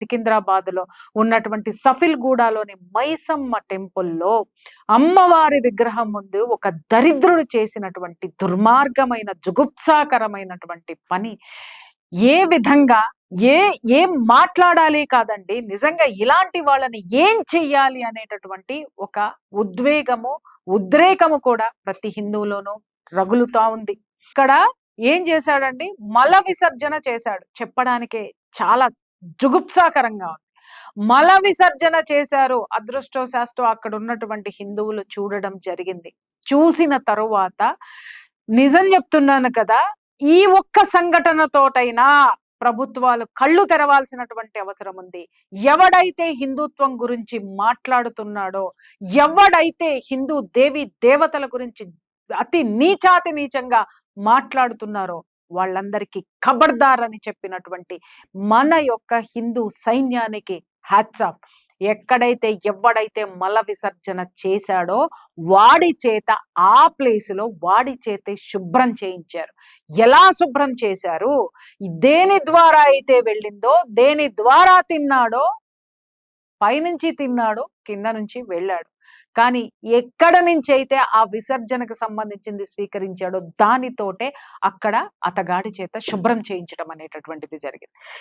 సికింద్రాబాద్లో ఉన్నటువంటి సఫిల్గూడలోని మైసమ్మ టెంపుల్లో అమ్మవారి విగ్రహం ముందు ఒక దరిద్రుడు చేసినటువంటి దుర్మార్గమైన జుగుప్సాకరమైనటువంటి పని ఏ విధంగా ఏం మాట్లాడాలి కాదండి, నిజంగా ఇలాంటి వాళ్ళని ఏం చెయ్యాలి అనేటటువంటి ఒక ఉద్రేకము కూడా ప్రతి హిందువులోనూ రగులుతా ఉంది. ఇక్కడ ఏం చేశాడండి, మల విసర్జన చేశాడు. చెప్పడానికే చాలా జుగుప్సాకరంగా ఉంది. మల విసర్జన చేశారు. అదృష్టవశాత్తు అక్కడ ఉన్నటువంటి హిందువులు చూడడం జరిగింది. చూసిన తరువాత నిజం చెప్తున్నాను కదా, ఈ ఒక్క సంఘటనతోటైనా ప్రభుత్వాలు కళ్ళు తెరవాల్సినటువంటి అవసరం ఉంది. ఎవడైతే హిందుత్వం గురించి మాట్లాడుతున్నాడో, ఎవడైతే హిందూ దేవి దేవతల గురించి అతి నీచాతి నీచంగా మాట్లాడుతున్నారో వాళ్ళందరికీ ఖబర్దార్ అని చెప్పినటువంటి మన యొక్క హిందూ సైన్యానికి హ్యాట్స్ ఆఫ్. ఎక్కడైతే ఎవడైతే మల విసర్జన చేశాడో వాడి చేత ఆ ప్లేసులో వాడి చేతే శుభ్రం చేయించారు. ఎలా శుభ్రం చేశారు, దేని ద్వారా అయితే వెళ్ళిందో, దేని ద్వారా తిన్నాడో, పైనుంచి తిన్నాడు, కింద నుంచి వెళ్ళాడు. కానీ ఎక్కడ నుంచి అయితే ఆ విసర్జనకు సంబంధించింది స్వీకరించాడో దానితోటే అక్కడ అతగాడి చేత శుభ్రం చేయించడం అనేటటువంటిది జరిగింది.